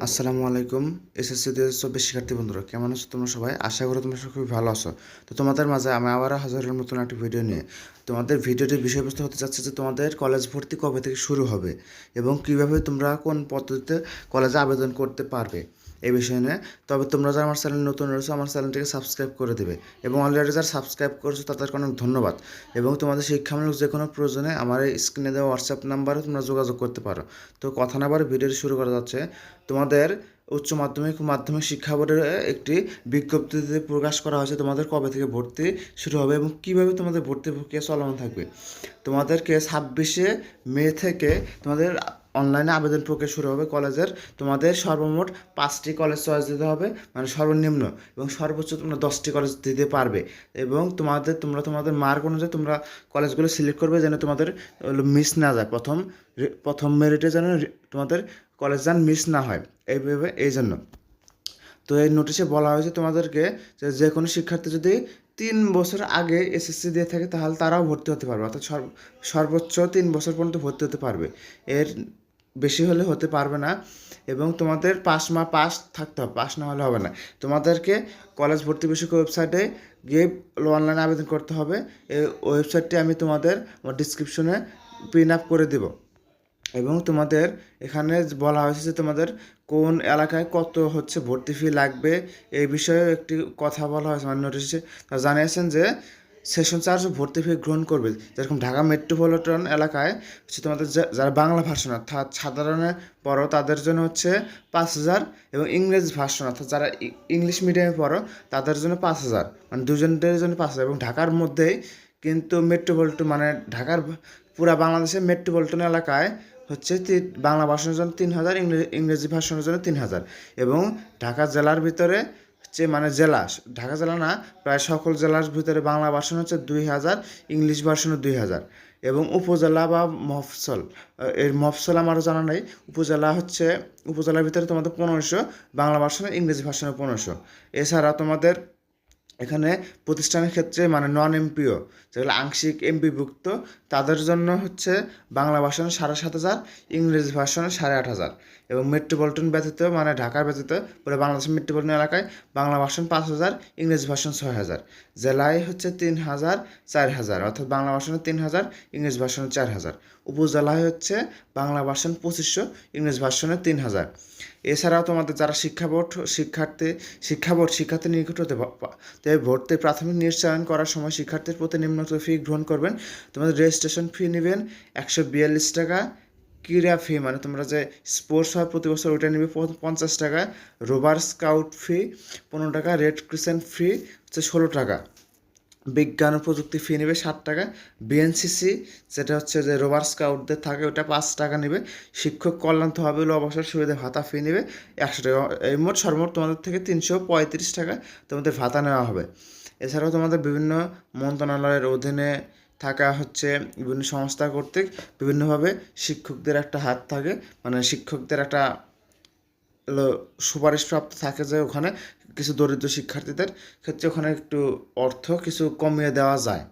আসসালামু আলাইকুম। এসএসসি 2024 শিক্ষার্থী বন্ধুরা, কেমন আছো তোমরা সবাই? আশা করি তোমরা সবাই খুবই ভালো আছো। তো তোমাদের মাঝে আমি আবার হাজারের মতন একটি ভিডিও নিয়ে তোমাদের ভিডিওটির বিষয়বস্তু হতে যাচ্ছে যে তোমাদের কলেজ ভর্তি কবে থেকে শুরু হবে এবং কীভাবে তোমরা কোন পদ্ধতিতে কলেজে আবেদন করতে পারবে এই বিষয় নিয়ে। তবে তোমরা যারা আমার চ্যানেল নতুন রয়েছো, আমার চ্যানেলটিকে সাবস্ক্রাইব করে দেবে এবং অলরেডি যারা সাবস্ক্রাইব করেছো তাদেরকে অনেক ধন্যবাদ। এবং তোমাদের শিক্ষামূলক যে কোনো প্রয়োজনে আমার এই স্ক্রিনে দেওয়া হোয়াটসঅ্যাপ নাম্বারে তোমরা যোগাযোগ করতে পারো। তো কথা না বাড়ে ভিডিওটি শুরু করা যাচ্ছে। তোমাদের উচ্চ মাধ্যমিক ও মাধ্যমিক শিক্ষা বোর্ডের একটি বিজ্ঞপ্তিতে প্রকাশ করা হয়েছে তোমাদের কবে থেকে ভর্তি শুরু হবে এবং কীভাবে তোমাদের ভর্তি প্রক্রিয়া চলমান থাকবে। তোমাদেরকে 26শে মে থেকে তোমাদের অনলাইনে আবেদন প্রক্রিয়া শুরু হবে কলেজের। তোমাদের সর্বমোট 5টি কলেজ চয়েস দিতে হবে, মানে সর্বনিম্ন, এবং সর্বোচ্চ তোমরা 10টি কলেজ দিতে পারবে। এবং তোমাদের মার্ক অনুযায়ী তোমরা কলেজগুলো সিলেক্ট করবে যেন তোমাদের মিস না যায়, প্রথম মেরিটে যেন তোমাদের কলেজ যান মিস না হয়, এইভাবে এই জন্য। তো এই নোটিশে বলা হয়েছে তোমাদেরকে যে কোনো শিক্ষার্থী যদি 3 বছর আগে এসএসসি দিয়ে থাকে তাহলে তারাও ভর্তি হতে পারবে, অর্থাৎ সর্বোচ্চ 3 বছর পর্যন্ত ভর্তি হতে পারবে, এর বেশি হলে হতে পারবে না। এবং তোমাদের পাস থাকতে হবে, পাস না হলে হবে না। তোমাদেরকে কলেজ ভর্তি বিষয়ক ওয়েবসাইটে গিয়ে অনলাইনে আবেদন করতে হবে। এই ওয়েবসাইটটি আমি তোমাদের ডিসক্রিপশনে পিন আপ করে দেবো। এবং তোমাদের এখানে বলা হয়েছে যে তোমাদের কোন এলাকায় কত ভর্তি ফি লাগবে এই বিষয়ে একটি কথা বলা হয়েছে, মানে নোটিশে তারা জানিয়েছেন যে সেশন চার্জ ভর্তি ফি গ্রহণ করবে। যেরকম ঢাকা মেট্রোপলিটন এলাকায় তোমাদের যারা বাংলা ভার্সন অর্থাৎ সাধারণে পড়ো তাদের জন্য 5,000, এবং ইংরেজি ভার্সন অর্থাৎ যারা ইংলিশ মিডিয়ামে পড়ো তাদের জন্য 5,000, মানে দুজনের জন্য 5,000। এবং ঢাকার মধ্যেই কিন্তু মেট্রোপলিটন, মানে ঢাকার পুরা বাংলাদেশের মেট্রোপলিটন এলাকায় বাংলা ভাষণের জন্য 3,000, ইংরেজি ভাষণের জন্য 3,000। এবং ঢাকা জেলার ভিতরে ঢাকা জেলা না, প্রায় সকল জেলার ভিতরে বাংলা ভাষণ 2,000, ইংলিশ ভাষণও 2,000। এবং উপজেলা বা মফসল, এর মফসল আমারও জানা নেই। উপজেলার ভিতরে তোমাদের 1,500 বাংলা ভাষণে, ইংরেজি ভাষণে 1,500। এছাড়া তোমাদের এখানে প্রতিষ্ঠানের ক্ষেত্রে, মানে নন এমপিও যেগুলো আংশিক এমপিভুক্ত, তাদের জন্য বাংলা ভাষণে 7,500, ইংরেজি ভাষণে 8,500। এবং মেট্রোপলিটন ব্যতীত, মানে ঢাকার ব্যতীত পুরো বাংলাদেশের মেট্রোপলিটন এলাকায় বাংলা ভাষণ 5,000, ইংরেজি ভাষণ 6,000। জেলায় 3,000, 4,000, অর্থাৎ বাংলা ভাষণে 3,000, ইংরেজি ভাষণে 4,000। উপজেলায় বাংলা ভাষণ 2,500, ইংরেজি ভাষণে 3,000। এছাড়াও তোমাদের যারা শিক্ষার্থীর নিকট হতে ভর্তি প্রাথমিক নিশ্চয়ন করার সময় শিক্ষার্থীর প্রতি নিম্নোক্ত ফি গ্রহণ করবেন। তোমাদের রেজিস্ট্রেশন ফি নেবেন 142 টাকা। ক্রীড়া ফি, মানে তোমরা যে স্পোর্টস হয় প্রতি বছর ওইটা নেবে 50 টাকা। রোভার স্কাউট ফি 15 টাকা। রেড ক্রিসেন্ট ফি 16 টাকা। বিজ্ঞান ও প্রযুক্তি ফি নেবে 60 টাকা। বিএনসিসি, যেটা যে রোভার স্কাউটদের থাকে, ওটা 5 টাকা নেবে। শিক্ষক কল্যাণ তহবিল অবসর সুবিধা ভাতা ফি নেবে 100 টাকা। এই সর্বমোট তোমাদের থেকে 335 টাকা তোমাদের ভাতা নেওয়া হবে। এছাড়াও তোমাদের বিভিন্ন মন্ত্রণালয়ের অধীনে থাকা বিভিন্ন সংস্থা কর্তৃক বিভিন্নভাবে শিক্ষকদের একটা হাত থাকে, মানে শিক্ষকদের একটা সুপারিশপ্রাপ্ত থাকে যে ওখানে কিছু দরিদ্র শিক্ষার্থীদের ক্ষেত্রে ওখানে একটু অর্থ কিছু কমিয়ে দেওয়া যায়।